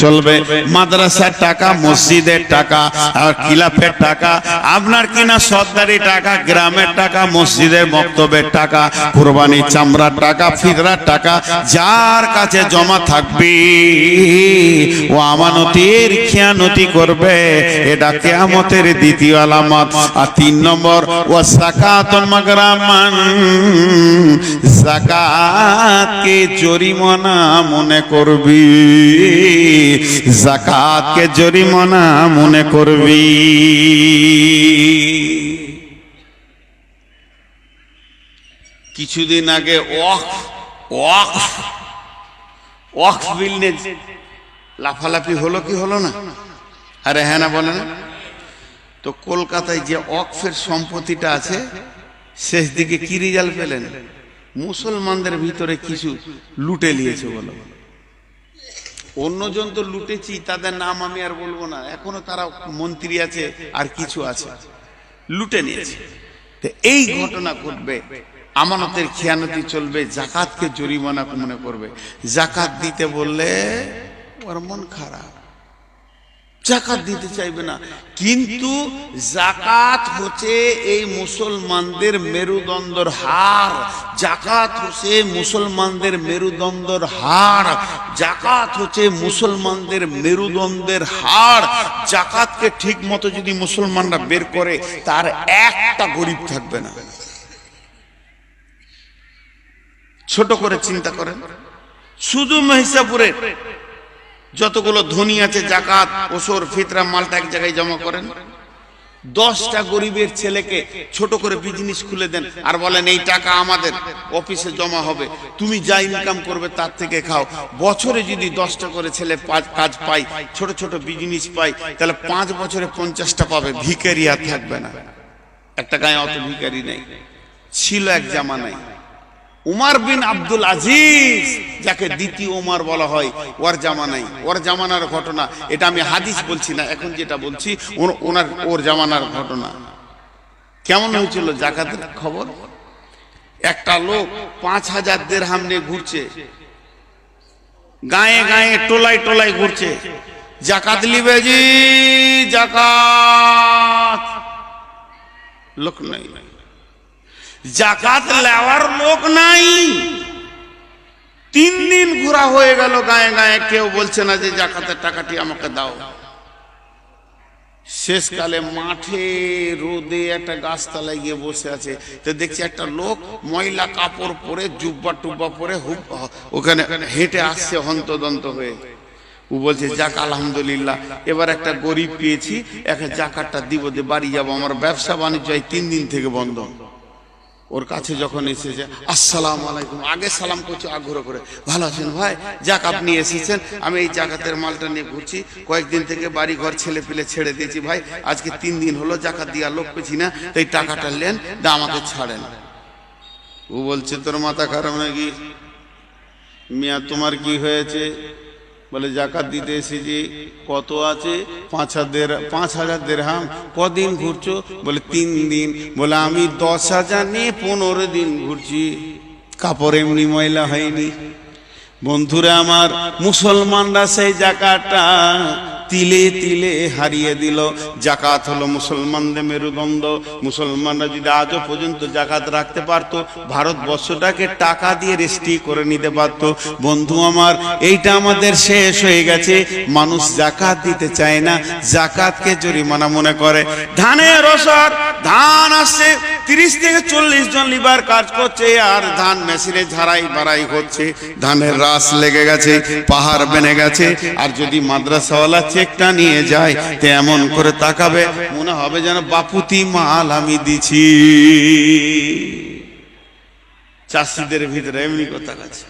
চলবে, মাদ্রাসার টাকা, মসজিদের টাকা, আর খিলাফের টাকা, আপনার কিনা সরকারি টাকা, গ্রামের টাকা, মসজিদের মক্তবের টাকা, কুরবানি চামড়ার টাকা, ফিতরার টাকা, যার কাছে জমা থাকবে ও আমানতের খেয়ানতি করবে, এটা কিয়ামতের দ্বিতীয় আলামত। আর 3 নম্বর, ওয়া যাকাতুন মাগরামান, যাকাতকে জরিমানা মনে করবি, যাকাতকে জরিমানা মনে করবি। কিছুদিন আগে ওয়াকফ বিল নিয়ে লাফালাফি হলো কি হলো না? আরে হ্যাঁ না বলে না? তো কলকাতায় যে ওয়াকফের সম্পত্তিটা আছে, শেষ দিকে কি রেজাল্ট পেলেন? মুসলমানদের ভিতরে কিছু লুটে নিয়েছে বলো। অন্যজন তো লুটেছি, তাদের নাম আমি আর বলবো না, এখনো তারা মন্ত্রী আছে আর কিছু আছে, লুটে নিয়েছে। তো এই ঘটনা ঘটবে, আমানতের খেয়ানতি চলবে, যাকাতকে জরিমানা মনে করবে। যাকাত দিতে বললে ওর মন খারাপ, যাকাত দিতে চাইবে না। কিন্তু যাকাত হচ্ছে এই মুসলমানদের মেরুদণ্ডের হাড়, যাকাত হচ্ছে মুসলমানদের মেরুদণ্ডের হাড়, যাকাত হচ্ছে মুসলমানদের মেরুদণ্ডের হাড়। যাকাতকে ঠিক মতো যদি মুসলমানরা বের করে, তার একটা গরিব থাকবে না। ছোট করে চিন্তা করেন, শুধু মহিষাপুরে যতগুলো ধনী আছে, যাকাত, ওসর, ফিতরা, মালটা এক জায়গায় জমা করেন। 10টা গরিবের ছেলেকে ছোট করে বিজনেস খুলে দেন আর বলেন এই টাকা আমাদের অফিসে জমা হবে, তুমি যা ইনকাম করবে তার থেকে খাও। বছরে যদি 10টা করে ছেলে কাজ পায়, ছোট ছোট বিজনেস পায়, তাহলে 5 বছরে 50টা পাবে, ভিখারি আর থাকবে না। একটা গায়ে অত ভিখারি নেই, ছিল এক জামানায়। উমর বিন আব্দুল আজিজ, যাকে দ্বিতীয় উমর বলা হয়, ওর জামানায়, ওর জামানার ঘটনা। এটা আমি হাদিস বলছি না, এখন যেটা বলছি ওর জামানার ঘটনা। কেমন হয়েছিল যাকাতের খবর? একটা লোক 5000 দিরহাম নিয়ে ঘুরছে, গায়ে গায়ে টোলায় টোলায় ঘুরছে, যাকাত লিবে জি, যাকাত। লোক নাই, যাকাত লেওয়ার লোক নাই। 3 দিন ঘোরা হয়ে গেল গায়ে গায়ে, কেউ বলছে না যে যাকাতের টাকাটি আমাকে দাও। শেষকালে মাঠে রোদে একটা গাছতলায় গিয়ে বসে আছে, তো দেখছি একটা লোক ময়লা কাপড় পরে, জুব্বা টুব্বা পরে ওখানে হেঁটে আসছে হন্তদন্ত হয়ে। ও বলছে যাক আলহামদুলিল্লাহ, এবার একটা গরিব পেয়েছি, একে যাকাতটা দিব, দিয়ে বাড়ি যাবো, আমার ব্যবসা বাণিজ্য 3 দিন থেকে বন্ধ। ওর কাছে যখন এসেছে, আসসালামু আলাইকুম, আগে সালাম করছে আগ্রহ করে, ভালো আছেন ভাই? যাক আপনি এসেছেন, আমি এই যাকাতের মালটা নিয়ে ঘুরছি, কয়েকদিন থেকে বাড়ি ঘর ছেলে পেলে ছেড়ে দিয়েছি ভাই, আজকে 3 দিন হলো যাকাত দিয়া লোক পেছি না, তো এই টাকাটা নেন, দা আমাকে ছাড়েন। ও বলছে তোর মাথা খারাপ নাকি মিয়া, তোমার কি হয়েছে? বলে যাকাত দিতে এসেছি। কত আছে? 5000 দিরহাম। কদিন ঘুরছো? বলে 3 দিন। বলে আমি 10,000 নিয়ে 15 দিন ঘুরছি, কাপড় এমনি ময়লা হয়নি। বন্ধুরা আমার, মুসলমানরা সেই যাকাতটা তিলে তিলে হারিয়ে দিল। যাকাত হলো মুসলমানদের মেরুদণ্ড। মুসলমানরা যদি আজও পর্যন্ত যাকাত রাখতে পারতো, ভারতবর্ষটাকে টাকা দিয়ে রেজিস্ট্রি করে নিতে পারত। বন্ধু আমার, এইটা আমাদের শেষ হয়ে গেছে। মানুষ যাকাত দিতে চায় না, যাকাতকে জরিমানা মনে করে। ধানের ওসর, ধান আসছে, 30 থেকে 40 জন লিবার কাজ করছে, আর ধান মেশিনে ঝাড়াই বাড়াই হচ্ছে, ধানের রাস লেগে গেছে, পাহাড় বেনে গেছে। আর যদি মাদ্রাসাওয়ালা চেকটা নিয়ে যায়, তে এমন করে তাকাবে, মনে হবে যেন বাপুতি মাল আমি দিছি। চাষিদের ভিতরে এমনি কথা আছে।